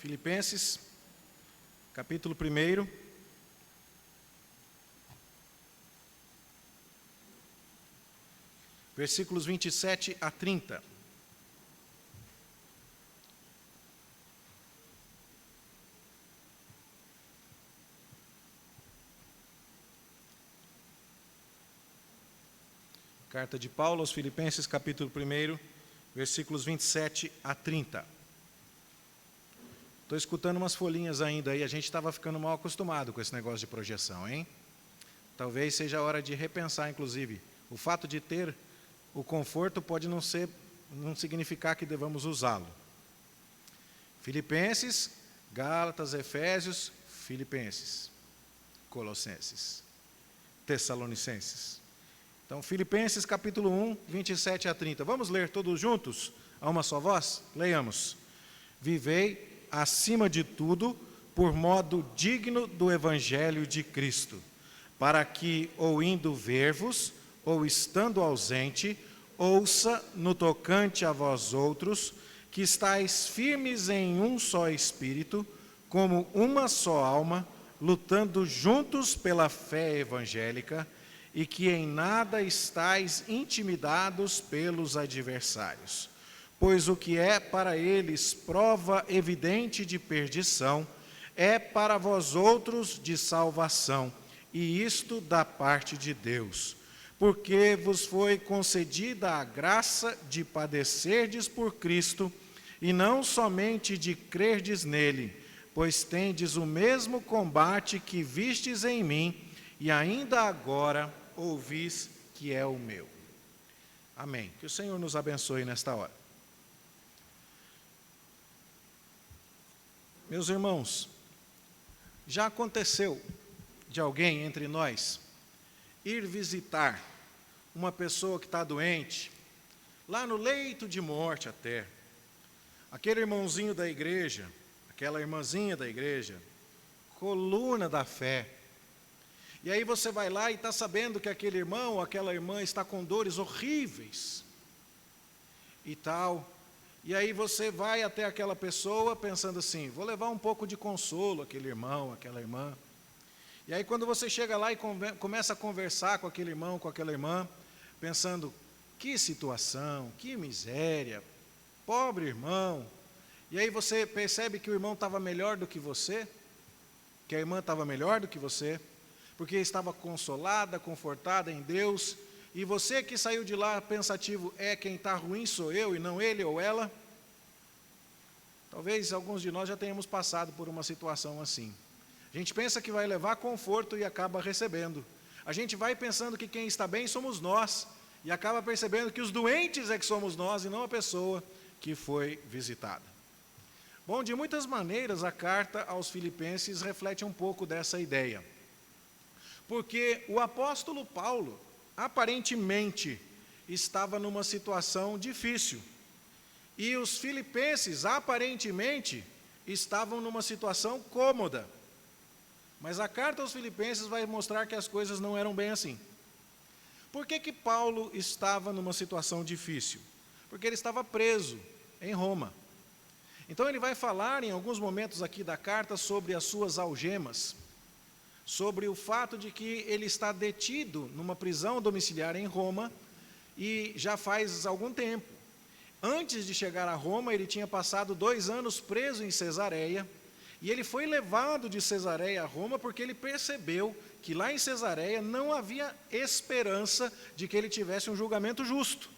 Filipenses, capítulo 1, versículos 27 a 30. Carta de Paulo aos Filipenses, capítulo 1, versículos 27 a 30. Estou escutando umas folhinhas ainda aí, a gente estava ficando mal acostumado com esse negócio de projeção, hein? Talvez seja a hora de repensar, inclusive. O fato de ter o conforto pode não significar que devamos usá-lo. Filipenses, Gálatas, Efésios, Filipenses, Colossenses, Tessalonicenses. Então, Filipenses capítulo 1, 27 a 30. Vamos ler todos juntos, a uma só voz? Leiamos. Vivei, acima de tudo, por modo digno do Evangelho de Cristo, para que, ou indo ver-vos, ou estando ausente, ouça no tocante a vós outros, que estáis firmes em um só Espírito, como uma só alma, lutando juntos pela fé evangélica, e que em nada estáis intimidados pelos adversários. Pois o que é para eles prova evidente de perdição, é para vós outros de salvação, e isto da parte de Deus. Porque vos foi concedida a graça de padecerdes por Cristo, e não somente de crerdes nele, pois tendes o mesmo combate que vistes em mim, e ainda agora ouvis que é o meu. Amém. Que o Senhor nos abençoe nesta hora. Meus irmãos, já aconteceu de alguém entre nós ir visitar uma pessoa que está doente, lá no leito de morte até, aquele irmãozinho da igreja, aquela irmãzinha da igreja, coluna da fé. E aí você vai lá e está sabendo que aquele irmão ou aquela irmã está com dores horríveis e tal. E aí você vai até aquela pessoa pensando assim, vou levar um pouco de consolo àquele irmão, àquela irmã. E aí quando você chega lá e começa a conversar com aquele irmão, com aquela irmã, pensando, que situação, que miséria, pobre irmão. E aí você percebe que o irmão estava melhor do que você, que a irmã estava melhor do que você, porque estava consolada, confortada em Deus, e você que saiu de lá pensativo, quem está ruim sou eu e não ele ou ela. Talvez alguns de nós já tenhamos passado por uma situação assim. A gente pensa que vai levar conforto e acaba recebendo. A gente vai pensando que quem está bem somos nós, e acaba percebendo que os doentes é que somos nós e não a pessoa que foi visitada. Bom, de muitas maneiras a carta aos Filipenses reflete um pouco dessa ideia. Porque o apóstolo Paulo, aparentemente, estava numa situação difícil. E os filipenses, aparentemente, estavam numa situação cômoda. Mas a carta aos Filipenses vai mostrar que as coisas não eram bem assim. Por que Paulo estava numa situação difícil? Porque ele estava preso em Roma. Então ele vai falar em alguns momentos aqui da carta sobre as suas algemas, sobre o fato de que ele está detido numa prisão domiciliar em Roma e já faz algum tempo. Antes de chegar a Roma, ele tinha passado 2 anos preso em Cesareia, e ele foi levado de Cesareia a Roma porque ele percebeu que lá em Cesareia não havia esperança de que ele tivesse um julgamento justo.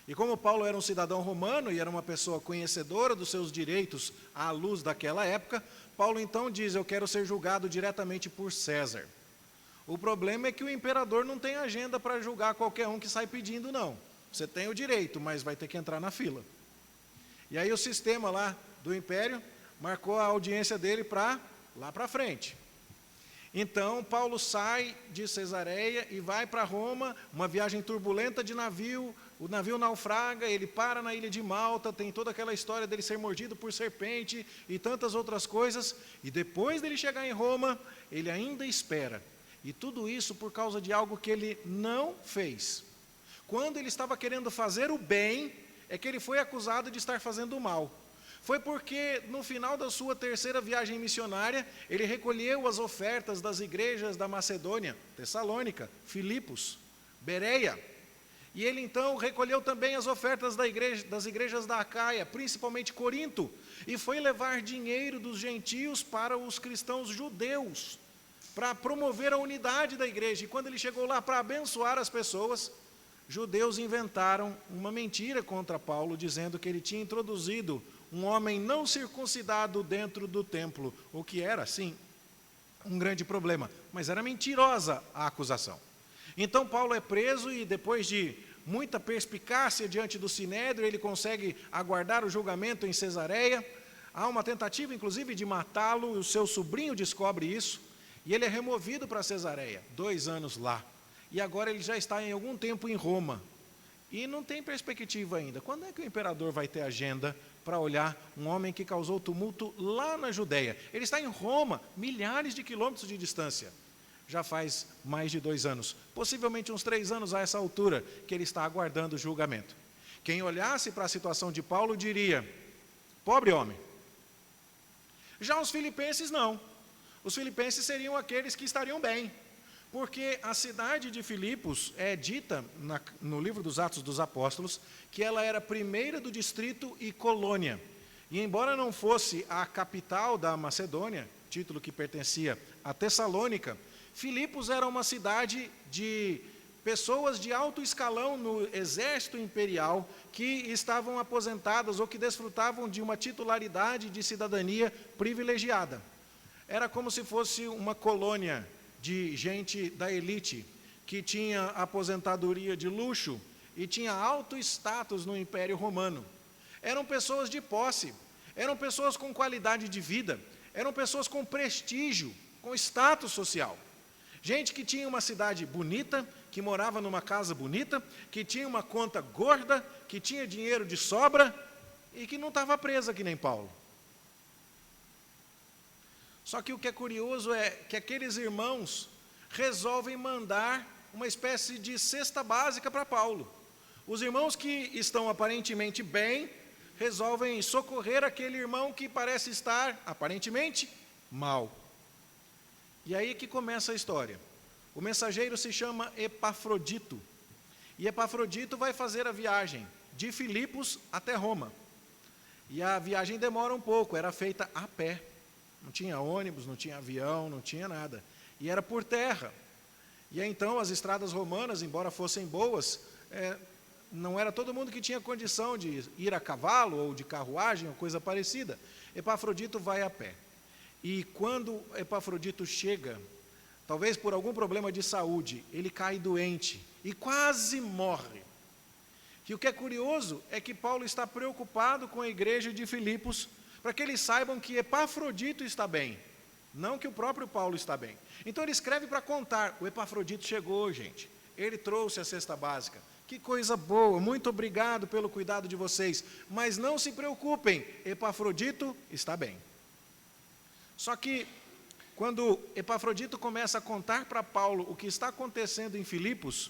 E como Paulo era um cidadão romano e era uma pessoa conhecedora dos seus direitos à luz daquela época, Paulo então diz, eu quero ser julgado diretamente por César. O problema é que o imperador não tem agenda para julgar qualquer um que sai pedindo, não. Você tem o direito, mas vai ter que entrar na fila. E aí o sistema lá do império marcou a audiência dele para lá para frente. Então, Paulo sai de Cesareia e vai para Roma, uma viagem turbulenta de navio, o navio naufraga, ele para na ilha de Malta, tem toda aquela história dele ser mordido por serpente e tantas outras coisas, e depois dele chegar em Roma, ele ainda espera. E tudo isso por causa de algo que ele não fez. Quando ele estava querendo fazer o bem, é que ele foi acusado de estar fazendo o mal. Foi porque no final da sua terceira viagem missionária, ele recolheu as ofertas das igrejas da Macedônia, Tessalônica, Filipos, Bereia. E ele então recolheu também as ofertas das igrejas da Acaia, principalmente Corinto, e foi levar dinheiro dos gentios para os cristãos judeus, para promover a unidade da igreja. E quando ele chegou lá para abençoar as pessoas, judeus inventaram uma mentira contra Paulo, dizendo que ele tinha introduzido um homem não circuncidado dentro do templo, o que era, sim, um grande problema, mas era mentirosa a acusação. Então Paulo é preso e depois de muita perspicácia diante do Sinédrio, ele consegue aguardar o julgamento em Cesareia. Há uma tentativa, inclusive, de matá-lo, e o seu sobrinho descobre isso, e ele é removido para Cesareia, 2 anos lá. E agora ele já está em algum tempo em Roma, e não tem perspectiva ainda. Quando é que o imperador vai ter agenda para olhar um homem que causou tumulto lá na Judéia? Ele está em Roma, milhares de quilômetros de distância. Já faz mais de 2 anos, possivelmente uns 3 anos a essa altura, que ele está aguardando o julgamento. Quem olhasse para a situação de Paulo diria, pobre homem. Já os filipenses não. Os filipenses seriam aqueles que estariam bem, porque a cidade de Filipos é dita no livro dos Atos dos Apóstolos que ela era primeira do distrito e colônia. E embora não fosse a capital da Macedônia, título que pertencia a Tessalônica, Filipos era uma cidade de pessoas de alto escalão no exército imperial que estavam aposentadas ou que desfrutavam de uma titularidade de cidadania privilegiada. Era como se fosse uma colônia de gente da elite, que tinha aposentadoria de luxo e tinha alto status no Império Romano. Eram pessoas de posse, eram pessoas com qualidade de vida, eram pessoas com prestígio, com status social. Gente que tinha uma cidade bonita, que morava numa casa bonita, que tinha uma conta gorda, que tinha dinheiro de sobra e que não estava presa que nem Paulo. Só que o que é curioso é que aqueles irmãos resolvem mandar uma espécie de cesta básica para Paulo. Os irmãos que estão aparentemente bem, resolvem socorrer aquele irmão que parece estar, aparentemente, mal. E aí que começa a história. O mensageiro se chama Epafrodito. E Epafrodito vai fazer a viagem de Filipos até Roma. E a viagem demora um pouco, era feita a pé. Não tinha ônibus, não tinha avião, não tinha nada. E era por terra. E então as estradas romanas, embora fossem boas, não era todo mundo que tinha condição de ir a cavalo ou de carruagem ou coisa parecida. Epafrodito vai a pé. E quando Epafrodito chega, talvez por algum problema de saúde, ele cai doente e quase morre. E o que é curioso é que Paulo está preocupado com a igreja de Filipos, para que eles saibam que Epafrodito está bem, não que o próprio Paulo está bem. Então ele escreve para contar, o Epafrodito chegou, gente, ele trouxe a cesta básica, que coisa boa, muito obrigado pelo cuidado de vocês, mas não se preocupem, Epafrodito está bem. Só que, quando Epafrodito começa a contar para Paulo o que está acontecendo em Filipos,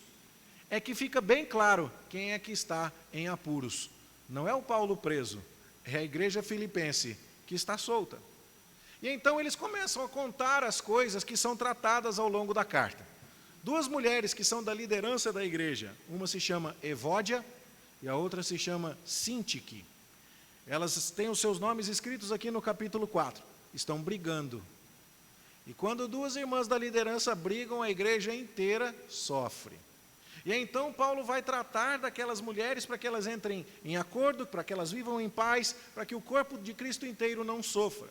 é que fica bem claro quem é que está em apuros. Não é o Paulo preso, é a igreja filipense que está solta. E então eles começam a contar as coisas que são tratadas ao longo da carta. 2 mulheres que são da liderança da igreja, uma se chama Evódia e a outra se chama Sintique. Elas têm os seus nomes escritos aqui no capítulo 4, estão brigando. E quando 2 irmãs da liderança brigam, a igreja inteira sofre. E então Paulo vai tratar daquelas mulheres para que elas entrem em acordo, para que elas vivam em paz, para que o corpo de Cristo inteiro não sofra.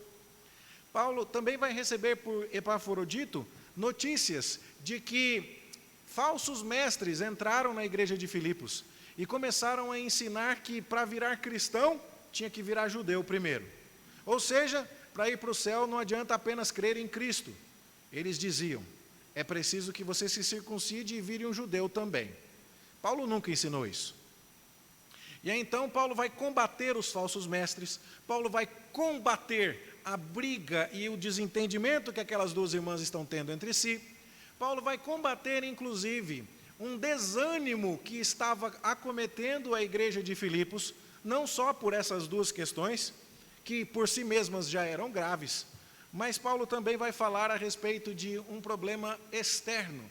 Paulo também vai receber por Epafrodito notícias de que falsos mestres entraram na igreja de Filipos e começaram a ensinar que para virar cristão tinha que virar judeu primeiro. Ou seja, para ir para o céu não adianta apenas crer em Cristo. Eles diziam, é preciso que você se circuncide e vire um judeu também. Paulo nunca ensinou isso. E aí, então Paulo vai combater os falsos mestres, Paulo vai combater a briga e o desentendimento que aquelas 2 irmãs estão tendo entre si. Paulo vai combater, inclusive, um desânimo que estava acometendo a igreja de Filipos, não só por essas 2 questões, que por si mesmas já eram graves, mas Paulo também vai falar a respeito de um problema externo,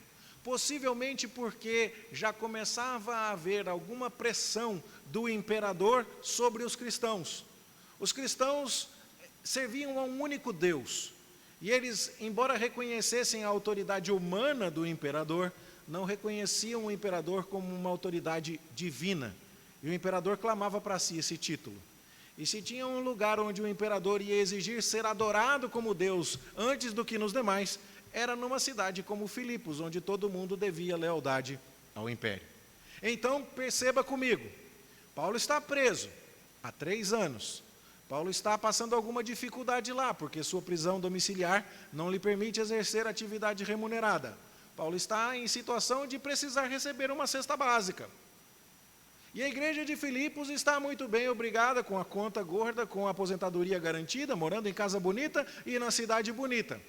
possivelmente porque já começava a haver alguma pressão do imperador sobre os cristãos. Os cristãos serviam a um único Deus, e eles, embora reconhecessem a autoridade humana do imperador, não reconheciam o imperador como uma autoridade divina, e o imperador clamava para si esse título. E se tinha um lugar onde o imperador ia exigir ser adorado como Deus antes do que nos demais, era numa cidade como Filipos, onde todo mundo devia lealdade ao império. Então, perceba comigo, Paulo está preso há 3 anos. Paulo está passando alguma dificuldade lá, porque sua prisão domiciliar não lhe permite exercer atividade remunerada. Paulo está em situação de precisar receber uma cesta básica. E a igreja de Filipos está muito bem, obrigada, com a conta gorda, com a aposentadoria garantida, morando em casa bonita e na cidade bonita.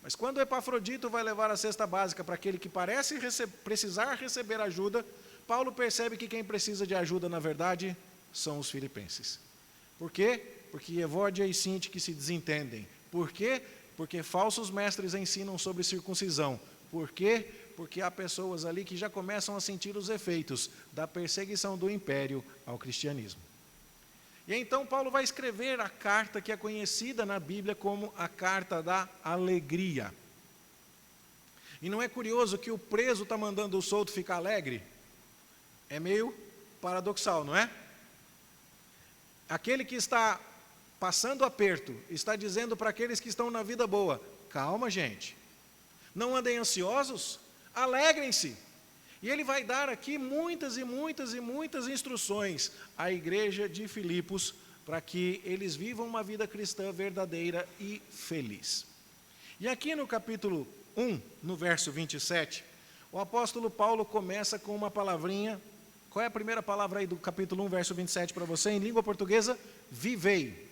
Mas quando o Epafrodito vai levar a cesta básica para aquele que parece precisar receber ajuda, Paulo percebe que quem precisa de ajuda, na verdade, são os filipenses. Por quê? Porque Evódia e Sintique se desentendem. Por quê? Porque falsos mestres ensinam sobre circuncisão. Por quê? Porque há pessoas ali que já começam a sentir os efeitos da perseguição do império ao cristianismo. E então Paulo vai escrever a carta que é conhecida na Bíblia como a carta da alegria. E não é curioso que o preso está mandando o solto ficar alegre? É meio paradoxal, não é? Aquele que está passando aperto, está dizendo para aqueles que estão na vida boa, calma, gente, não andem ansiosos, alegrem-se. E ele vai dar aqui muitas e muitas e muitas instruções à igreja de Filipos para que eles vivam uma vida cristã verdadeira e feliz. E aqui no capítulo 1, no verso 27, o apóstolo Paulo começa com uma palavrinha. Qual é a primeira palavra aí do capítulo 1, verso 27 para você? Em língua portuguesa, vivei.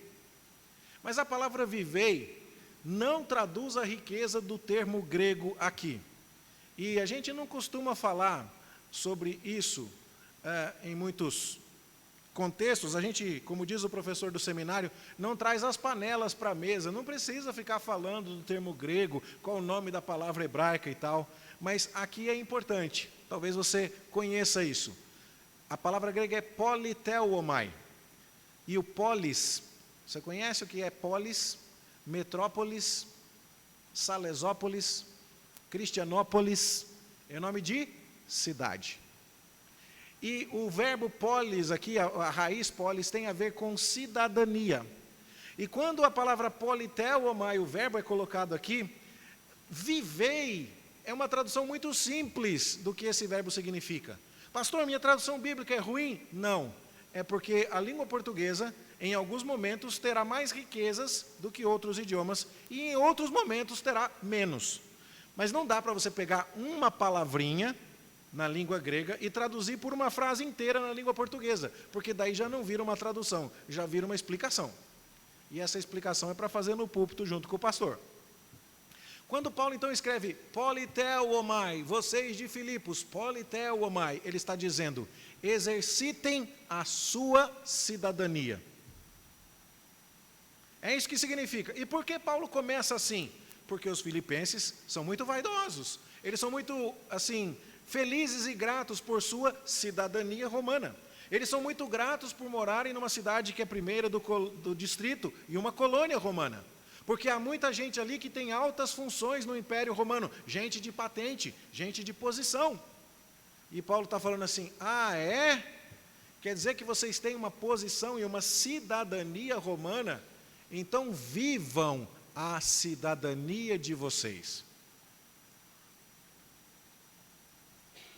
Mas a palavra vivei não traduz a riqueza do termo grego aqui. E a gente não costuma falar sobre isso em muitos contextos. A gente, como diz o professor do seminário, não traz as panelas para a mesa, não precisa ficar falando do termo grego, qual o nome da palavra hebraica e tal. Mas aqui é importante, talvez você conheça isso. A palavra grega é politeuomai. E o polis, você conhece o que é polis? Metrópolis, Salesópolis, Cristianópolis, é nome de cidade. E o verbo polis aqui, a raiz polis, tem a ver com cidadania. E quando a palavra politeuomai, o verbo é colocado aqui, vivei, é uma tradução muito simples do que esse verbo significa. Pastor, minha tradução bíblica é ruim? Não, é porque a língua portuguesa, em alguns momentos, terá mais riquezas do que outros idiomas, e em outros momentos terá menos. Mas não dá para você pegar uma palavrinha na língua grega e traduzir por uma frase inteira na língua portuguesa, porque daí já não vira uma tradução, já vira uma explicação. E essa explicação é para fazer no púlpito junto com o pastor. Quando Paulo então escreve politeuomai, vocês de Filipos, politeuomai, ele está dizendo, exercitem a sua cidadania. É isso que significa. E por que Paulo começa assim? Porque os filipenses são muito vaidosos. Eles são muito, assim, felizes e gratos por sua cidadania romana. Eles são muito gratos por morarem numa cidade que é primeira do distrito e uma colônia romana. Porque há muita gente ali que tem altas funções no Império Romano. Gente de patente, gente de posição. E Paulo está falando assim, ah, é? Quer dizer que vocês têm uma posição e uma cidadania romana? Então vivam a cidadania de vocês.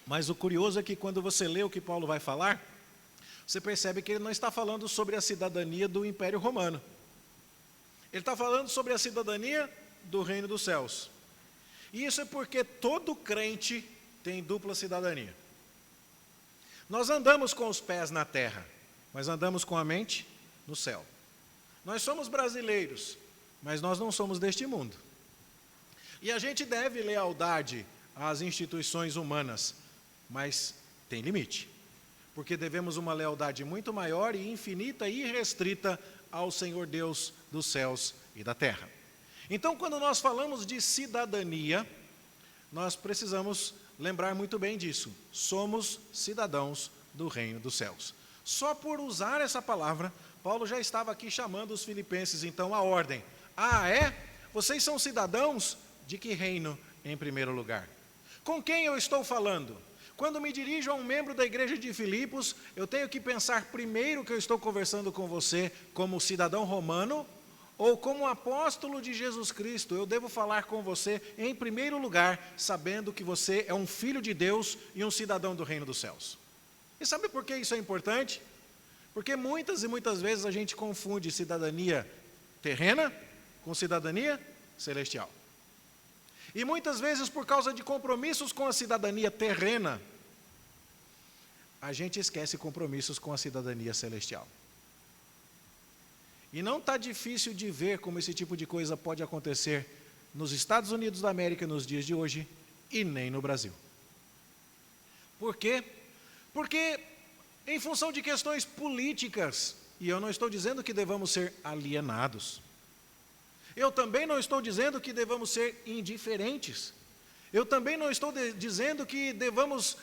Mas o curioso é que quando você lê o que Paulo vai falar, você percebe que ele não está falando sobre a cidadania do Império Romano. Ele está falando sobre a cidadania do Reino dos Céus. E isso é porque todo crente tem dupla cidadania. Nós andamos com os pés na terra, mas andamos com a mente no céu. Nós somos brasileiros, mas nós não somos deste mundo. E a gente deve lealdade às instituições humanas, mas tem limite. Porque devemos uma lealdade muito maior e infinita e irrestrita ao Senhor Deus dos céus e da terra. Então, quando nós falamos de cidadania, nós precisamos lembrar muito bem disso. Somos cidadãos do reino dos céus. Só por usar essa palavra, Paulo já estava aqui chamando os filipenses, então, à ordem. Ah, é? Vocês são cidadãos de que reino em primeiro lugar? Com quem eu estou falando? Quando me dirijo a um membro da igreja de Filipos, eu tenho que pensar primeiro que eu estou conversando com você como cidadão romano ou como apóstolo de Jesus Cristo. Eu devo falar com você em primeiro lugar, sabendo que você é um filho de Deus e um cidadão do reino dos céus. E sabe por que isso é importante? Porque muitas e muitas vezes a gente confunde cidadania terrena com cidadania celestial. E muitas vezes, por causa de compromissos com a cidadania terrena, a gente esquece compromissos com a cidadania celestial. E não está difícil de ver como esse tipo de coisa pode acontecer nos Estados Unidos da América nos dias de hoje e nem no Brasil. Por quê? Porque, em função de questões políticas, e eu não estou dizendo que devamos ser alienados, eu também não estou dizendo que devamos ser indiferentes. Eu também não estou dizendo que devamos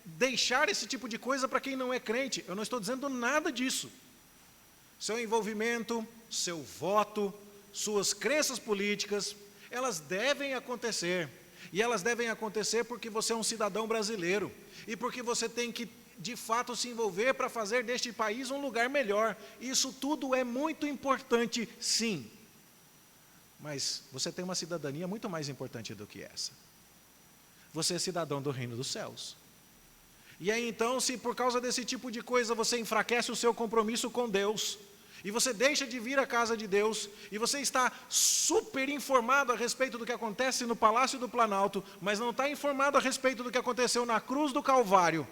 deixar esse tipo de coisa para quem não é crente. Eu não estou dizendo nada disso. Seu envolvimento, seu voto, suas crenças políticas, elas devem acontecer. E elas devem acontecer porque você é um cidadão brasileiro. E porque você tem que, de fato, se envolver para fazer deste país um lugar melhor. Isso tudo é muito importante, sim. Mas você tem uma cidadania muito mais importante do que essa. Você é cidadão do reino dos céus. E aí então, se por causa desse tipo de coisa você enfraquece o seu compromisso com Deus, e você deixa de vir à casa de Deus, e você está super informado a respeito do que acontece no Palácio do Planalto, mas não está informado a respeito do que aconteceu na cruz do Calvário,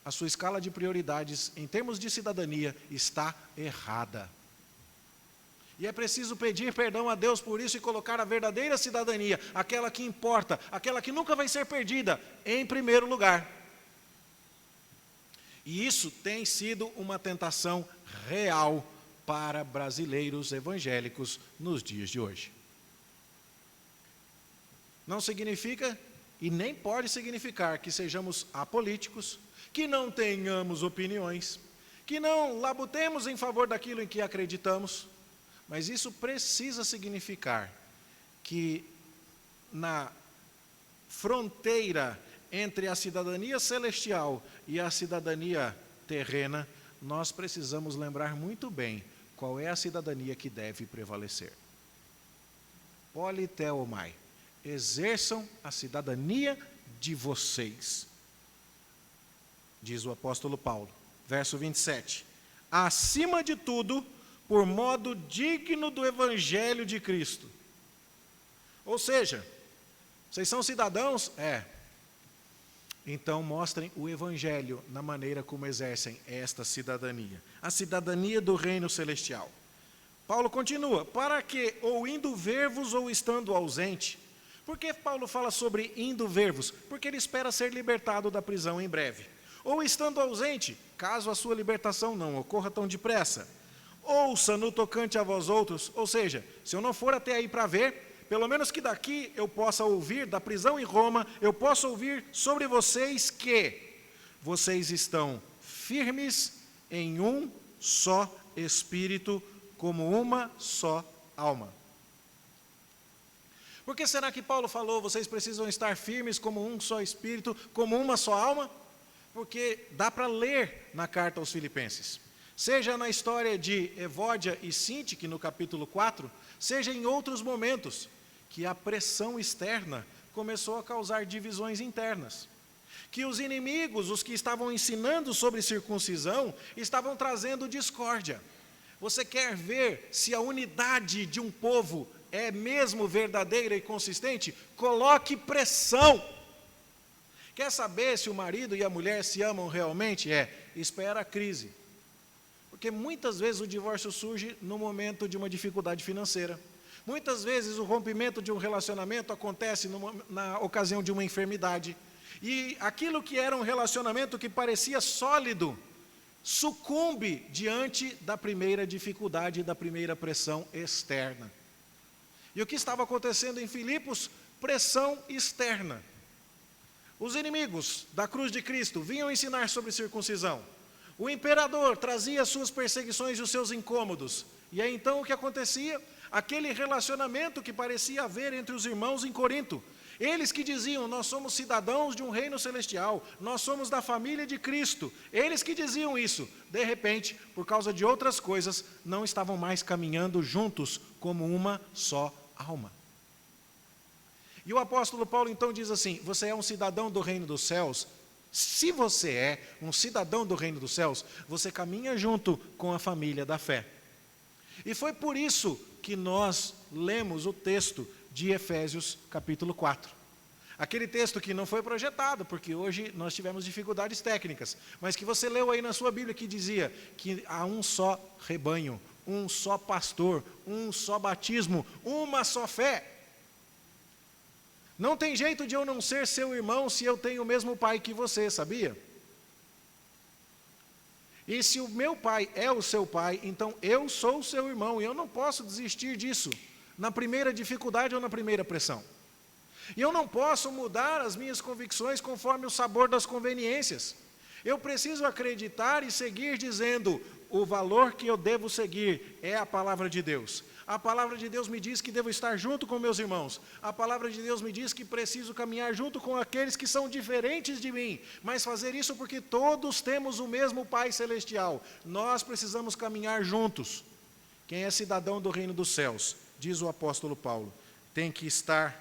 a sua escala de prioridades em termos de cidadania está errada. E é preciso pedir perdão a Deus por isso e colocar a verdadeira cidadania, aquela que importa, aquela que nunca vai ser perdida, em primeiro lugar. E isso tem sido uma tentação real para brasileiros evangélicos nos dias de hoje. Não significa e nem pode significar que sejamos apolíticos, que não tenhamos opiniões, que não labutemos em favor daquilo em que acreditamos, mas isso precisa significar que na fronteira entre a cidadania celestial e a cidadania terrena, nós precisamos lembrar muito bem qual é a cidadania que deve prevalecer. Politeomai, exerçam a cidadania de vocês, diz o apóstolo Paulo, verso 27. Acima de tudo, por modo digno do evangelho de Cristo. Ou seja, vocês são cidadãos? Então mostrem o evangelho na maneira como exercem esta cidadania. A cidadania do reino celestial. Paulo continua, para que, ou indo ver-vos ou estando ausente. Por que Paulo fala sobre indo ver-vos? Porque ele espera ser libertado da prisão em breve. Ou estando ausente, caso a sua libertação não ocorra tão depressa. Ouça no tocante a vós outros, ou seja, se eu não for até aí para ver, pelo menos que daqui eu possa ouvir, da prisão em Roma, eu possa ouvir sobre vocês que vocês estão firmes em um só espírito, como uma só alma. Por que será que Paulo falou, vocês precisam estar firmes como um só espírito, como uma só alma? Porque dá para ler na carta aos Filipenses. Seja na história de Evódia e Sintique, no capítulo 4, seja em outros momentos, que a pressão externa começou a causar divisões internas. Que os inimigos, os que estavam ensinando sobre circuncisão, estavam trazendo discórdia. Você quer ver se a unidade de um povo é mesmo verdadeira e consistente? Coloque pressão. Quer saber se o marido e a mulher se amam realmente? Espera a crise. Porque muitas vezes o divórcio surge no momento de uma dificuldade financeira. Muitas vezes o rompimento de um relacionamento acontece na ocasião de uma enfermidade. E aquilo que era um relacionamento que parecia sólido, sucumbe diante da primeira dificuldade, da primeira pressão externa. E o que estava acontecendo em Filipos? Pressão externa. Os inimigos da cruz de Cristo vinham ensinar sobre circuncisão. O imperador trazia as suas perseguições e os seus incômodos. E aí então o que acontecia? Aquele relacionamento que parecia haver entre os irmãos em Corinto. Eles que diziam, nós somos cidadãos de um reino celestial, nós somos da família de Cristo. Eles que diziam isso, de repente, por causa de outras coisas, não estavam mais caminhando juntos como uma só alma. E o apóstolo Paulo então diz assim, você é um cidadão do reino dos céus? Se você é um cidadão do reino dos céus, você caminha junto com a família da fé. E foi por isso que nós lemos o texto de Efésios capítulo 4. Aquele texto que não foi projetado, porque hoje nós tivemos dificuldades técnicas, mas que você leu aí na sua Bíblia, que dizia que há um só rebanho, um só pastor, um só batismo, uma só fé. Não tem jeito de eu não ser seu irmão se eu tenho o mesmo pai que você, sabia? E se o meu pai é o seu pai, então eu sou o seu irmão, e eu não posso desistir disso, na primeira dificuldade ou na primeira pressão. E eu não posso mudar as minhas convicções conforme o sabor das conveniências. Eu preciso acreditar e seguir dizendo, o valor que eu devo seguir é a palavra de Deus. A palavra de Deus me diz que devo estar junto com meus irmãos. A palavra de Deus me diz que preciso caminhar junto com aqueles que são diferentes de mim. Mas fazer isso porque todos temos o mesmo Pai Celestial. Nós precisamos caminhar juntos. Quem é cidadão do reino dos céus, diz o apóstolo Paulo, tem que estar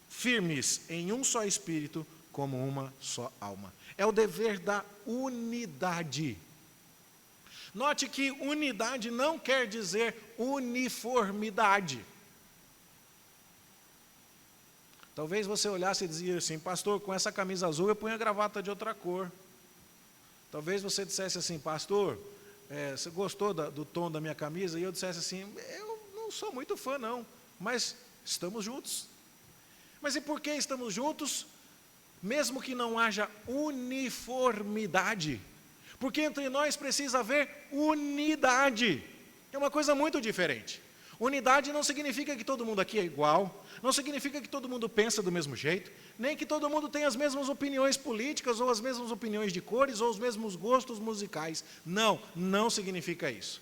firmes em um só espírito, como uma só alma. É o dever da unidade. Note que unidade não quer dizer uniformidade. Talvez você olhasse e dizia assim, pastor, com essa camisa azul eu ponho a gravata de outra cor. Talvez você dissesse assim, pastor, você gostou do tom da minha camisa? E eu dissesse assim, eu não sou muito fã não, mas estamos juntos. Mas e por que estamos juntos? Mesmo que não haja uniformidade. Porque entre nós precisa haver unidade. É uma coisa muito diferente. Unidade não significa que todo mundo aqui é igual, não significa que todo mundo pensa do mesmo jeito, nem que todo mundo tem as mesmas opiniões políticas, ou as mesmas opiniões de cores, ou os mesmos gostos musicais. Não, não significa isso.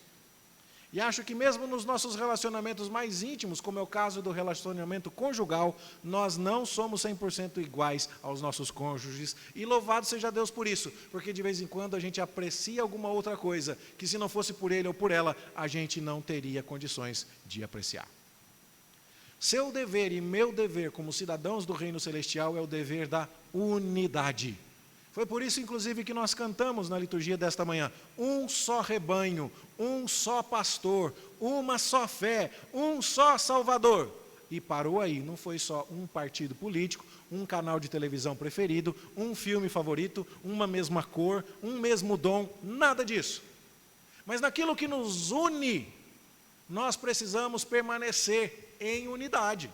E acho que mesmo nos nossos relacionamentos mais íntimos, como é o caso do relacionamento conjugal, nós não somos 100% iguais aos nossos cônjuges. E louvado seja Deus por isso, porque de vez em quando a gente aprecia alguma outra coisa, que se não fosse por ele ou por ela, a gente não teria condições de apreciar. Seu dever e meu dever como cidadãos do reino celestial é o dever da unidade. Foi por isso, inclusive, que nós cantamos na liturgia desta manhã, um só rebanho, um só pastor, uma só fé, um só Salvador. E parou aí, não foi só um partido político, um canal de televisão preferido, um filme favorito, uma mesma cor, um mesmo dom, nada disso. Mas naquilo que nos une, nós precisamos permanecer em unidade.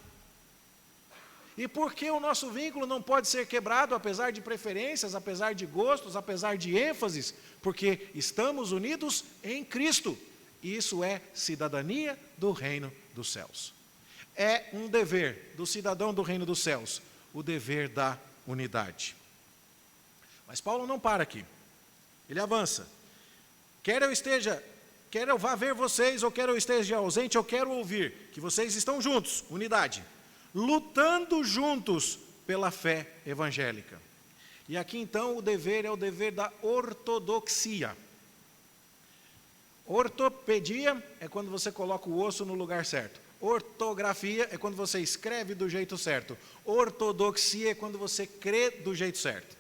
E por que o nosso vínculo não pode ser quebrado, apesar de preferências, apesar de gostos, apesar de ênfases? Porque estamos unidos em Cristo. Isso é cidadania do reino dos céus. É um dever do cidadão do reino dos céus, o dever da unidade. Mas Paulo não para aqui. Ele avança. Quer eu vá ver vocês, ou quer eu esteja ausente, eu quero ouvir que vocês estão juntos, unidade, lutando juntos pela fé evangélica. E aqui então o dever é o dever da ortodoxia. Ortopedia é quando você coloca o osso no lugar certo. Ortografia é quando você escreve do jeito certo. Ortodoxia é quando você crê do jeito certo.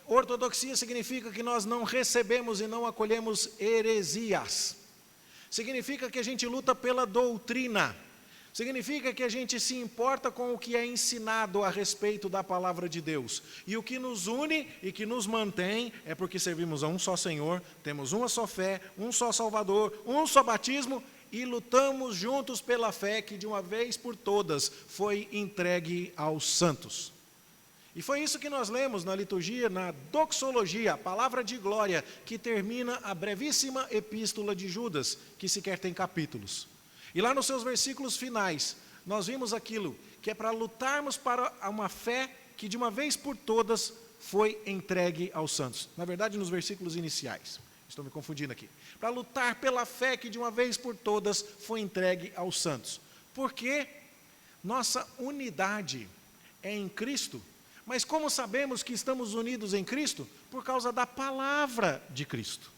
Ortodoxia significa que nós não recebemos e não acolhemos heresias. Significa que a gente luta pela doutrina. Significa que a gente se importa com o que é ensinado a respeito da palavra de Deus. E o que nos une e que nos mantém é porque servimos a um só Senhor, temos uma só fé, um só Salvador, um só batismo e lutamos juntos pela fé que de uma vez por todas foi entregue aos santos. E foi isso que nós lemos na liturgia, na doxologia, a palavra de glória, que termina a brevíssima epístola de Judas, que sequer tem capítulos. E lá nos seus versículos finais, nós vimos aquilo, que é para lutarmos para uma fé que de uma vez por todas foi entregue aos santos. Na verdade, nos versículos iniciais. Estou me confundindo aqui. Para lutar pela fé que de uma vez por todas foi entregue aos santos. Porque nossa unidade é em Cristo. Mas como sabemos que estamos unidos em Cristo? Por causa da palavra de Cristo.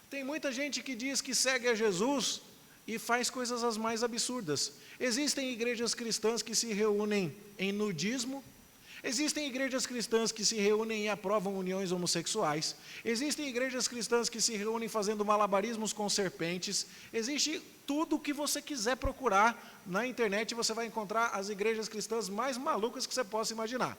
Tem muita gente que diz que segue a Jesus e faz coisas as mais absurdas. Existem igrejas cristãs que se reúnem em nudismo. Existem igrejas cristãs que se reúnem e aprovam uniões homossexuais. Existem igrejas cristãs que se reúnem fazendo malabarismos com serpentes. Existe tudo o que você quiser procurar na internet, você vai encontrar as igrejas cristãs mais malucas que você possa imaginar.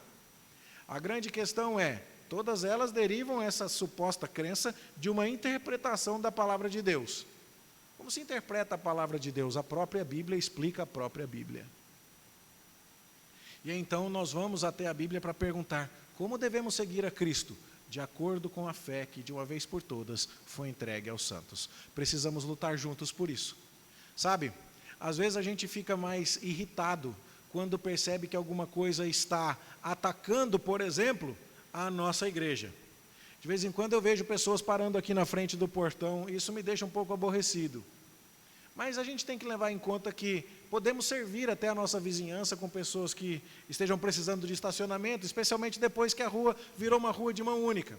A grande questão é, todas elas derivam essa suposta crença de uma interpretação da palavra de Deus. Como se interpreta a palavra de Deus? A própria Bíblia explica a própria Bíblia. E então nós vamos até a Bíblia para perguntar, como devemos seguir a Cristo? De acordo com a fé que de uma vez por todas foi entregue aos santos. Precisamos lutar juntos por isso. Sabe, às vezes a gente fica mais irritado quando percebe que alguma coisa está atacando, por exemplo, a nossa igreja. De vez em quando eu vejo pessoas parando aqui na frente do portão, e isso me deixa um pouco aborrecido. Mas a gente tem que levar em conta que podemos servir até a nossa vizinhança com pessoas que estejam precisando de estacionamento, especialmente depois que a rua virou uma rua de mão única.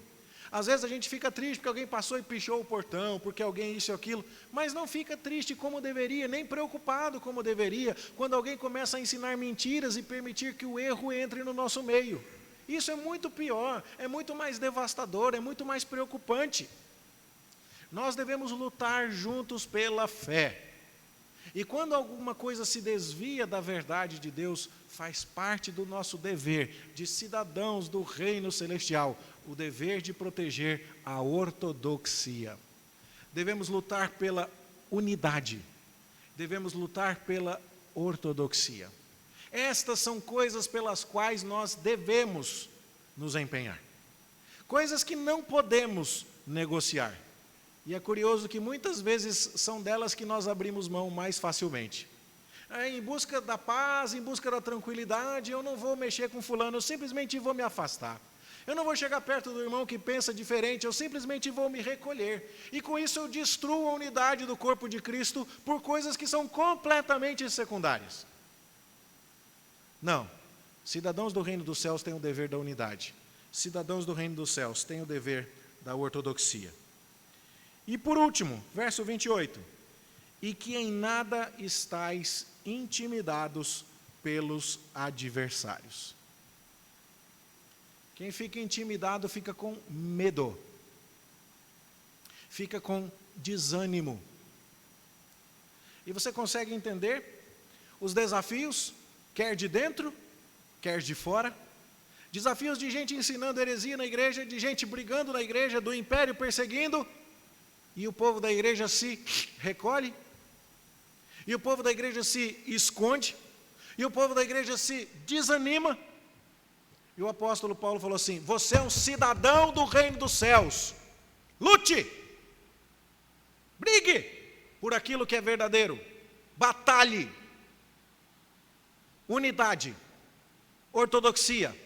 Às vezes a gente fica triste porque alguém passou e pichou o portão, porque alguém isso e aquilo, mas não fica triste como deveria, nem preocupado como deveria, quando alguém começa a ensinar mentiras e permitir que o erro entre no nosso meio. Isso é muito pior, é muito mais devastador, é muito mais preocupante. Nós devemos lutar juntos pela fé. E quando alguma coisa se desvia da verdade de Deus, faz parte do nosso dever de cidadãos do reino celestial, o dever de proteger a ortodoxia. Devemos lutar pela unidade, devemos lutar pela ortodoxia. Estas são coisas pelas quais nós devemos nos empenhar. Coisas que não podemos negociar. E é curioso que muitas vezes são delas que nós abrimos mão mais facilmente. Em busca da paz, em busca da tranquilidade, eu não vou mexer com fulano, eu simplesmente vou me afastar. Eu não vou chegar perto do irmão que pensa diferente, eu simplesmente vou me recolher. E com isso eu destruo a unidade do corpo de Cristo por coisas que são completamente secundárias. Não. Cidadãos do reino dos céus têm o dever da unidade. Cidadãos do reino dos céus têm o dever da ortodoxia. E por último, verso 28. E que em nada estais intimidados pelos adversários. Quem fica intimidado fica com medo. Fica com desânimo. E você consegue entender os desafios, quer de dentro, quer de fora? Desafios de gente ensinando heresia na igreja, de gente brigando na igreja, do império perseguindo, e o povo da igreja se recolhe, e o povo da igreja se esconde, e o povo da igreja se desanima. E o apóstolo Paulo falou assim: você é um cidadão do reino dos céus, lute, brigue por aquilo que é verdadeiro, batalhe, unidade, ortodoxia,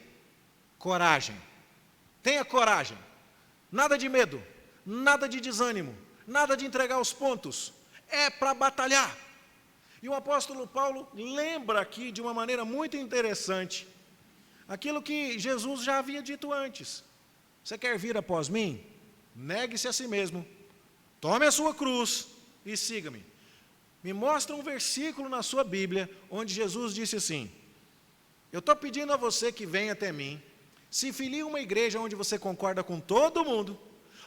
coragem, tenha coragem, nada de medo, nada de desânimo, nada de entregar os pontos, é para batalhar. E o apóstolo Paulo lembra aqui de uma maneira muito interessante aquilo que Jesus já havia dito antes: você quer vir após mim? Negue-se a si mesmo, tome a sua cruz e siga-me. Me mostra um versículo na sua Bíblia onde Jesus disse assim: eu estou pedindo a você que venha até mim, se filie uma igreja onde você concorda com todo mundo,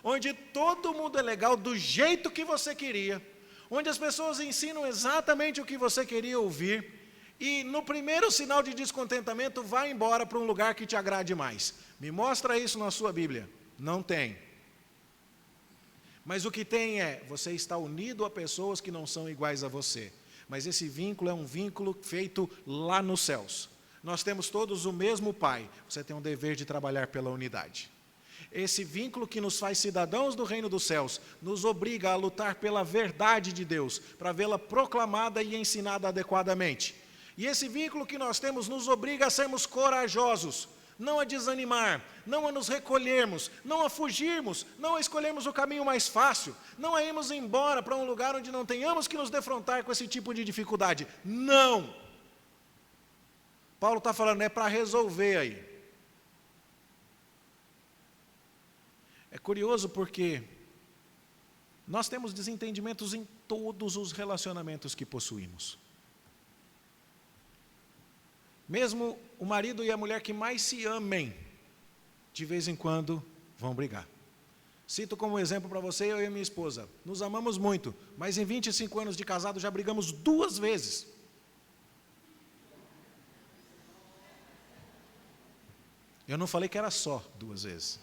onde todo mundo é legal do jeito que você queria, onde as pessoas ensinam exatamente o que você queria ouvir, e no primeiro sinal de descontentamento, vá embora para um lugar que te agrade mais. Me mostra isso na sua Bíblia. Não tem. Mas o que tem é, você está unido a pessoas que não são iguais a você. Mas esse vínculo é um vínculo feito lá nos céus. Nós temos todos o mesmo Pai. Você tem um dever de trabalhar pela unidade. Esse vínculo que nos faz cidadãos do reino dos céus, nos obriga a lutar pela verdade de Deus, para vê-la proclamada e ensinada adequadamente. E esse vínculo que nós temos nos obriga a sermos corajosos, não a desanimar, não a nos recolhermos, não a fugirmos, não a escolhermos o caminho mais fácil, não a irmos embora para um lugar onde não tenhamos que nos defrontar com esse tipo de dificuldade. Não! Paulo está falando, é para resolver aí. É curioso porque nós temos desentendimentos em todos os relacionamentos que possuímos. Mesmo o marido e a mulher que mais se amem, de vez em quando vão brigar. Cito como exemplo para você, eu e minha esposa. Nos amamos muito, mas em 25 anos de casado já brigamos 2 vezes. Eu não falei que era só 2 vezes.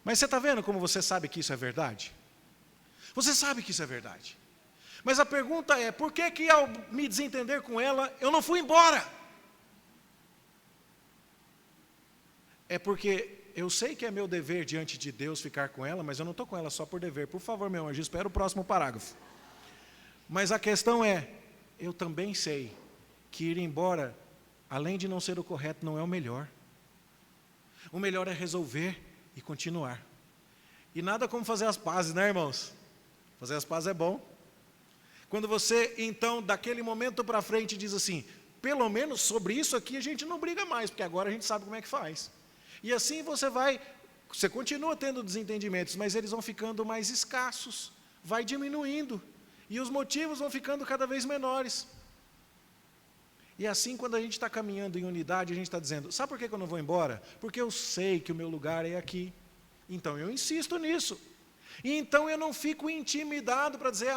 Mas você está vendo como você sabe que isso é verdade? Você sabe que isso é verdade. Mas a pergunta é, por que que ao me desentender com ela, eu não fui embora? É porque eu sei que é meu dever diante de Deus ficar com ela, mas eu não estou com ela só por dever. Por favor, meu anjo, espera o próximo parágrafo. Mas a questão é, eu também sei que ir embora, além de não ser o correto, não é o melhor. O melhor é resolver e continuar. E nada como fazer as pazes, né, irmãos? Fazer as pazes é bom. Quando você, então, daquele momento para frente, diz assim, pelo menos sobre isso aqui a gente não briga mais, porque agora a gente sabe como é que faz. E assim você continua tendo desentendimentos, mas eles vão ficando mais escassos, vai diminuindo, e os motivos vão ficando cada vez menores. E assim, quando a gente está caminhando em unidade, a gente está dizendo, sabe por que eu não vou embora? Porque eu sei que o meu lugar é aqui. Então eu insisto nisso. E então eu não fico intimidado para dizer,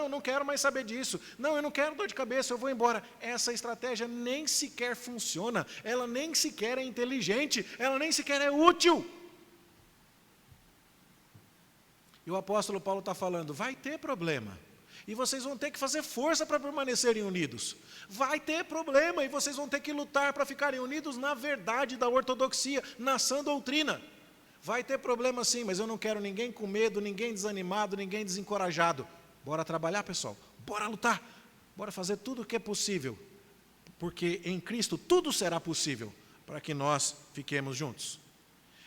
não quero mais saber disso. Não, eu não quero dor de cabeça, eu vou embora. Essa estratégia nem sequer funciona, ela nem sequer é inteligente, ela nem sequer é útil. E o apóstolo Paulo está falando, vai ter problema. E vocês vão ter que fazer força para permanecerem unidos. Vai ter problema e vocês vão ter que lutar para ficarem unidos na verdade da ortodoxia, na sã doutrina. Vai ter problema sim, mas eu não quero ninguém com medo, ninguém desanimado, ninguém desencorajado. Bora trabalhar, pessoal. Bora lutar. Bora fazer tudo o que é possível. Porque em Cristo tudo será possível para que nós fiquemos juntos.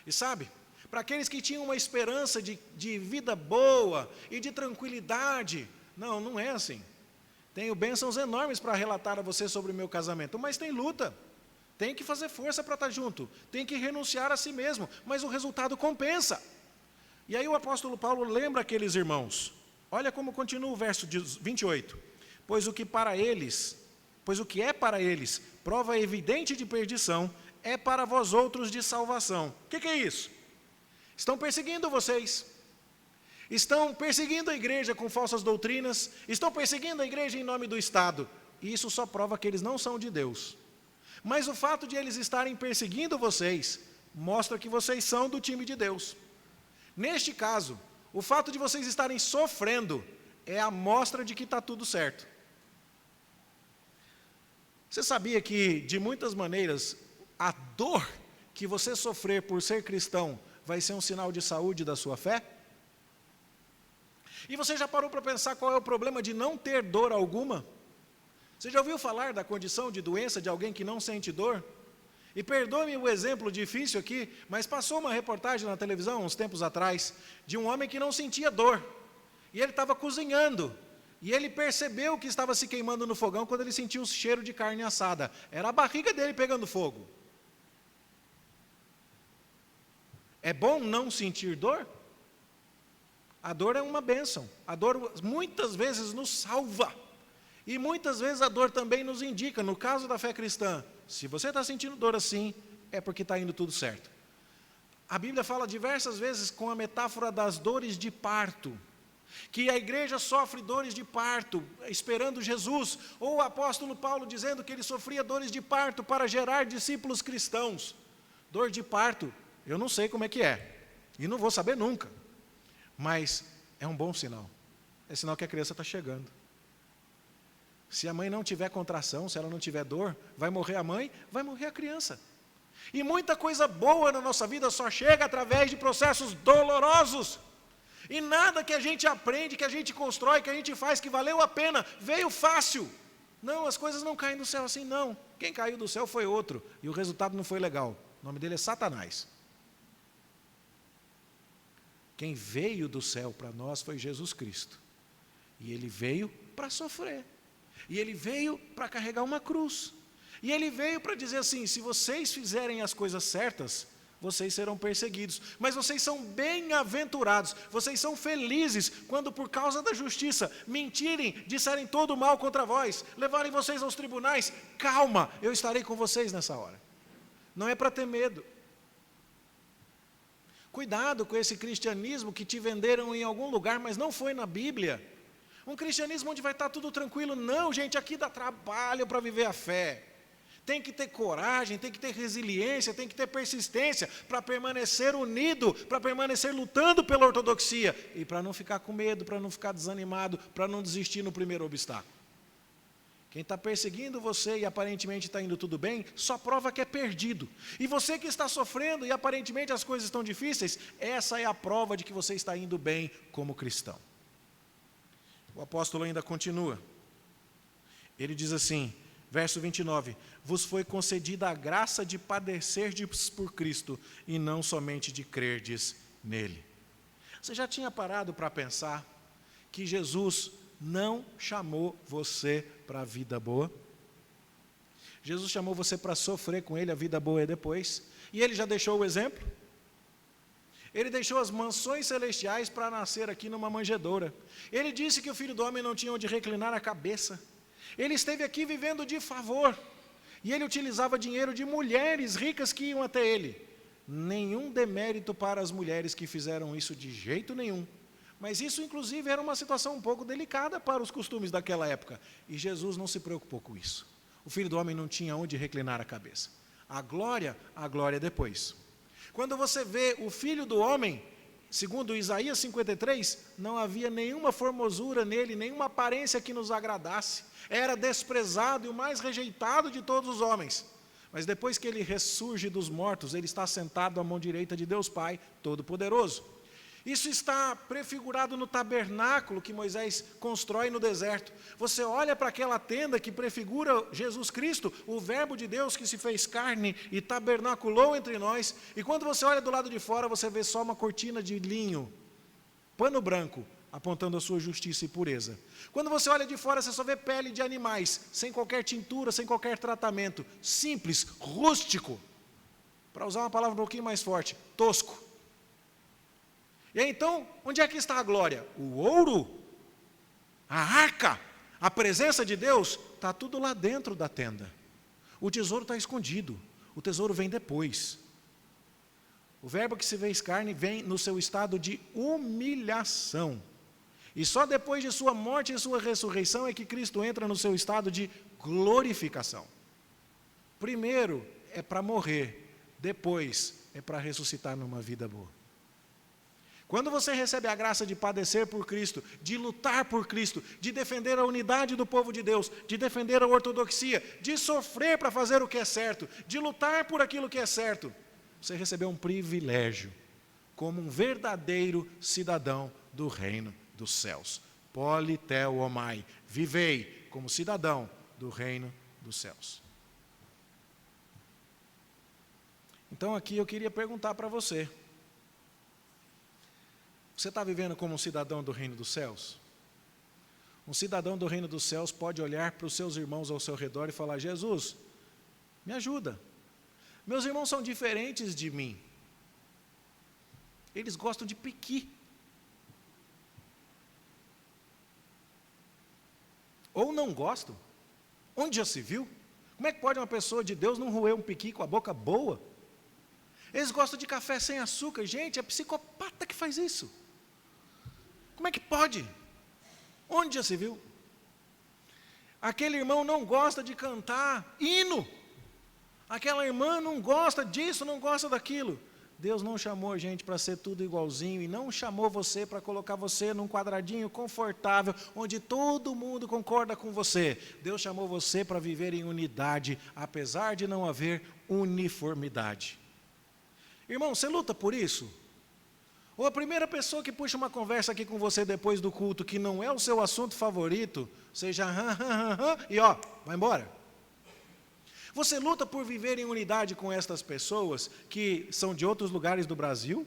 E sabe, para aqueles que tinham uma esperança de vida boa e de tranquilidade, não é assim. Tenho bênçãos enormes para relatar a você sobre o meu casamento, mas tem luta. Tem que fazer força para estar junto, tem que renunciar a si mesmo, mas o resultado compensa. E aí o apóstolo Paulo lembra aqueles irmãos. Olha como continua o verso 28. Pois o que é para eles prova evidente de perdição, é para vós outros de salvação. O que é isso? Estão perseguindo vocês. Estão perseguindo a igreja com falsas doutrinas, estão perseguindo a igreja em nome do Estado. E isso só prova que eles não são de Deus. Mas o fato de eles estarem perseguindo vocês, mostra que vocês são do time de Deus. Neste caso, o fato de vocês estarem sofrendo, é a mostra de que está tudo certo. Você sabia que, de muitas maneiras, a dor que você sofrer por ser cristão, vai ser um sinal de saúde da sua fé? E você já parou para pensar qual é o problema de não ter dor alguma? Você já ouviu falar da condição de doença de alguém que não sente dor? E perdoe-me o exemplo difícil aqui, mas passou uma reportagem na televisão, uns tempos atrás, de um homem que não sentia dor. E ele estava cozinhando, e ele percebeu que estava se queimando no fogão quando ele sentiu o cheiro de carne assada. Era a barriga dele pegando fogo. É bom não sentir dor? A dor é uma bênção. A dor muitas vezes nos salva. E muitas vezes a dor também nos indica, no caso da fé cristã, se você está sentindo dor assim, é porque está indo tudo certo. A Bíblia fala diversas vezes com a metáfora das dores de parto, que a igreja sofre dores de parto, esperando Jesus, ou o apóstolo Paulo dizendo que ele sofria dores de parto para gerar discípulos cristãos. Dor de parto, eu não sei como é que é, e não vou saber nunca, mas é um bom sinal, é sinal que a criança está chegando. Se a mãe não tiver contração, se ela não tiver dor, vai morrer a mãe, vai morrer a criança. E muita coisa boa na nossa vida só chega através de processos dolorosos. E nada que a gente aprende, que a gente constrói, que a gente faz, que valeu a pena, veio fácil. Não, as coisas não caem do céu assim, não. Quem caiu do céu foi outro, e o resultado não foi legal. O nome dele é Satanás. Quem veio do céu para nós foi Jesus Cristo. E ele veio para sofrer. E ele veio para carregar uma cruz. E ele veio para dizer assim, se vocês fizerem as coisas certas, vocês serão perseguidos. Mas vocês são bem-aventurados, vocês são felizes, quando por causa da justiça, mentirem, disserem todo mal contra vós, levarem vocês aos tribunais. Calma, eu estarei com vocês nessa hora. Não é para ter medo. Cuidado com esse cristianismo que te venderam em algum lugar, mas não foi na Bíblia. Um cristianismo onde vai estar tudo tranquilo. Não, gente, aqui dá trabalho para viver a fé. Tem que ter coragem, tem que ter resiliência, tem que ter persistência para permanecer unido, para permanecer lutando pela ortodoxia e para não ficar com medo, para não ficar desanimado, para não desistir no primeiro obstáculo. Quem está perseguindo você e aparentemente está indo tudo bem, só prova que é perdido. E você que está sofrendo e aparentemente as coisas estão difíceis, essa é a prova de que você está indo bem como cristão. O apóstolo ainda continua. Ele diz assim, verso 29, vos foi concedida a graça de padecerdes por Cristo e não somente de crerdes nele. Você já tinha parado para pensar que Jesus não chamou você para a vida boa? Jesus chamou você para sofrer com ele, a vida boa é depois. E ele já deixou o exemplo. Ele deixou as mansões celestiais para nascer aqui numa manjedoura. Ele disse que o Filho do Homem não tinha onde reclinar a cabeça. Ele esteve aqui vivendo de favor. E ele utilizava dinheiro de mulheres ricas que iam até ele. Nenhum demérito para as mulheres que fizeram isso de jeito nenhum. Mas isso, inclusive, era uma situação um pouco delicada para os costumes daquela época. E Jesus não se preocupou com isso. O Filho do Homem não tinha onde reclinar a cabeça. A glória depois. Quando você vê o Filho do Homem, segundo Isaías 53, não havia nenhuma formosura nele, nenhuma aparência que nos agradasse. Era desprezado e o mais rejeitado de todos os homens. Mas depois que ele ressurge dos mortos, ele está sentado à mão direita de Deus Pai Todo-Poderoso. Isso está prefigurado no tabernáculo que Moisés constrói no deserto. Você olha para aquela tenda que prefigura Jesus Cristo, o Verbo de Deus que se fez carne e tabernaculou entre nós. E quando você olha do lado de fora, você vê só uma cortina de linho, pano branco, apontando a sua justiça e pureza. Quando você olha de fora, você só vê pele de animais, sem qualquer tintura, sem qualquer tratamento. Simples, rústico. Para usar uma palavra um pouquinho mais forte, tosco. E aí, então, onde é que está a glória? O ouro, a arca, a presença de Deus, está tudo lá dentro da tenda. O tesouro está escondido, o tesouro vem depois. O Verbo que se fez carne vem no seu estado de humilhação. E só depois de sua morte e sua ressurreição é que Cristo entra no seu estado de glorificação. Primeiro é para morrer, depois é para ressuscitar numa vida boa. Quando você recebe a graça de padecer por Cristo, de lutar por Cristo, de defender a unidade do povo de Deus, de defender a ortodoxia, de sofrer para fazer o que é certo, de lutar por aquilo que é certo, você recebeu um privilégio, como um verdadeiro cidadão do reino dos céus. Politeuomai, vivei como cidadão do reino dos céus. Então aqui eu queria perguntar para você, você está vivendo como um cidadão do reino dos céus? Um cidadão do reino dos céus pode olhar para os seus irmãos ao seu redor e falar, Jesus, me ajuda. Meus irmãos são diferentes de mim. Eles gostam de piqui. Ou não gostam. Onde já se viu? Como é que pode uma pessoa de Deus não roer um piqui com a boca boa? Eles gostam de café sem açúcar. Gente, é psicopata que faz isso. Como é que pode? Onde já se viu? Aquele irmão não gosta de cantar hino. Aquela irmã não gosta disso, não gosta daquilo. Deus não chamou a gente para ser tudo igualzinho e não chamou você para colocar você num quadradinho confortável, onde todo mundo concorda com você. Deus chamou você para viver em unidade, apesar de não haver uniformidade. Irmão, você luta por isso? Ou a primeira pessoa que puxa uma conversa aqui com você depois do culto, que não é o seu assunto favorito, seja e vai embora. Você luta por viver em unidade com estas pessoas que são de outros lugares do Brasil,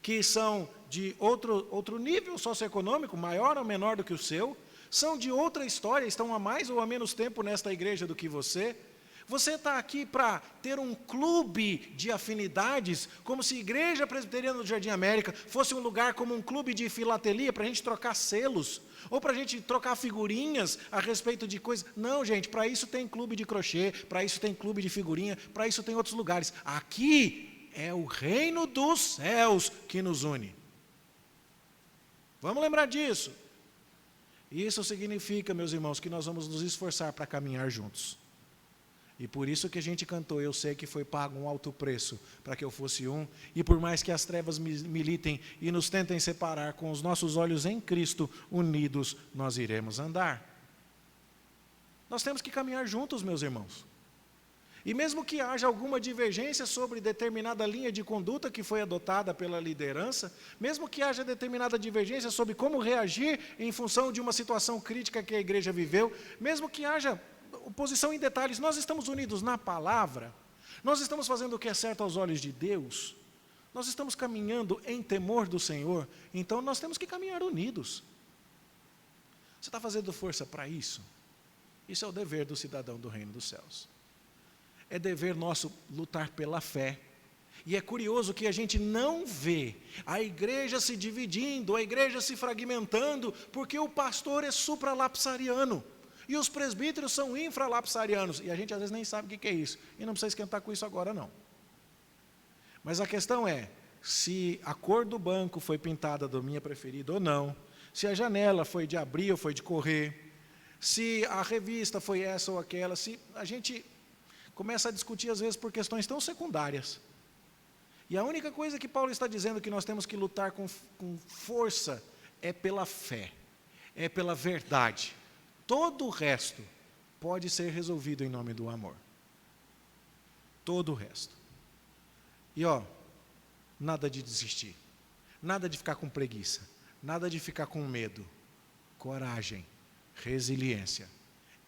que são de outro nível socioeconômico, maior ou menor do que o seu, são de outra história, estão há mais ou há menos tempo nesta igreja do que você. Você está aqui para ter um clube de afinidades, como se a Igreja Presbiteriana do Jardim América fosse um lugar como um clube de filatelia, para a gente trocar selos, ou para a gente trocar figurinhas a respeito de coisas. Não, gente, para isso tem clube de crochê, para isso tem clube de figurinha, para isso tem outros lugares. Aqui é o reino dos céus que nos une. Vamos lembrar disso. Isso significa, meus irmãos, que nós vamos nos esforçar para caminhar juntos. E por isso que a gente cantou, eu sei que foi pago um alto preço para que eu fosse um, e por mais que as trevas militem e nos tentem separar, com os nossos olhos em Cristo, unidos, nós iremos andar. Nós temos que caminhar juntos, meus irmãos. E mesmo que haja alguma divergência sobre determinada linha de conduta que foi adotada pela liderança, mesmo que haja determinada divergência sobre como reagir em função de uma situação crítica que a igreja viveu, mesmo que haja oposição em detalhes, nós estamos unidos na palavra, nós estamos fazendo o que é certo aos olhos de Deus, nós estamos caminhando em temor do Senhor, então nós temos que caminhar unidos. Você está fazendo força para isso? Isso é o dever do cidadão do reino dos céus. É dever nosso lutar pela fé. E é curioso que a gente não vê a igreja se dividindo, a igreja se fragmentando, porque o pastor é supralapsariano. E os presbíteros são infralapsarianos, e a gente às vezes nem sabe o que é isso, e não precisa esquentar com isso agora não. Mas a questão é, se a cor do banco foi pintada da minha preferida ou não, se a janela foi de abrir ou foi de correr, se a revista foi essa ou aquela, se a gente começa a discutir às vezes por questões tão secundárias. E a única coisa que Paulo está dizendo que nós temos que lutar com força é pela fé, é pela verdade. Todo o resto pode ser resolvido em nome do amor. Todo o resto. E nada de desistir. Nada de ficar com preguiça. Nada de ficar com medo. Coragem. Resiliência.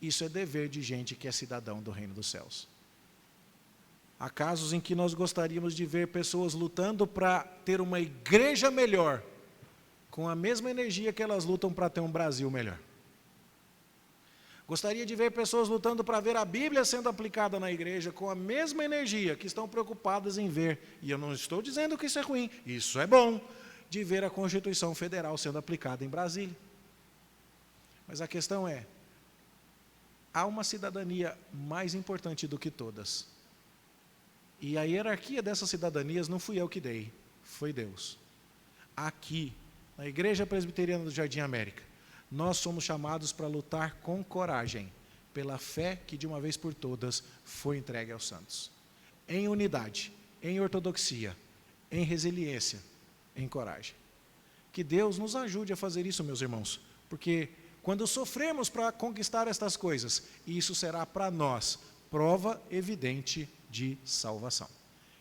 Isso é dever de gente que é cidadão do reino dos céus. Há casos em que nós gostaríamos de ver pessoas lutando para ter uma igreja melhor, com a mesma energia que elas lutam para ter um Brasil melhor. Gostaria de ver pessoas lutando para ver a Bíblia sendo aplicada na igreja com a mesma energia que estão preocupadas em ver, e eu não estou dizendo que isso é ruim, isso é bom, de ver a Constituição Federal sendo aplicada em Brasília. Mas a questão é, há uma cidadania mais importante do que todas. E a hierarquia dessas cidadanias não fui eu que dei, foi Deus. Aqui, na Igreja Presbiteriana do Jardim América, nós somos chamados para lutar com coragem, pela fé que de uma vez por todas foi entregue aos santos. Em unidade, em ortodoxia, em resiliência, em coragem. Que Deus nos ajude a fazer isso, meus irmãos, porque quando sofremos para conquistar estas coisas, isso será para nós prova evidente de salvação.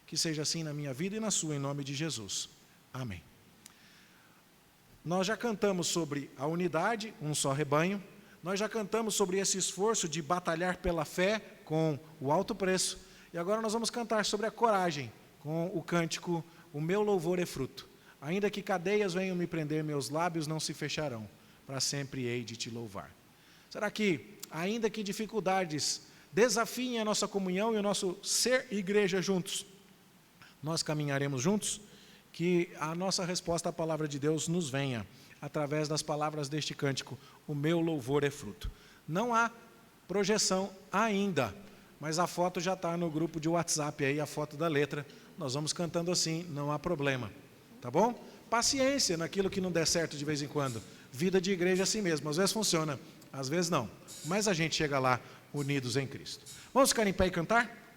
Que seja assim na minha vida e na sua, em nome de Jesus. Amém. Nós já cantamos sobre a unidade, um só rebanho. Nós já cantamos sobre esse esforço de batalhar pela fé com o alto preço. E agora nós vamos cantar sobre a coragem, com o cântico, o meu louvor é fruto. Ainda que cadeias venham me prender, meus lábios não se fecharão. Para sempre hei de te louvar. Será que, ainda que dificuldades desafiem a nossa comunhão e o nosso ser igreja juntos, nós caminharemos juntos? Que a nossa resposta à palavra de Deus nos venha, através das palavras deste cântico, o meu louvor é fruto. Não há projeção ainda, mas a foto já está no grupo de WhatsApp, aí a foto da letra, nós vamos cantando assim, não há problema, tá bom? Paciência naquilo que não der certo de vez em quando, vida de igreja é assim mesmo, às vezes funciona, às vezes não, mas a gente chega lá unidos em Cristo. Vamos ficar em pé e cantar?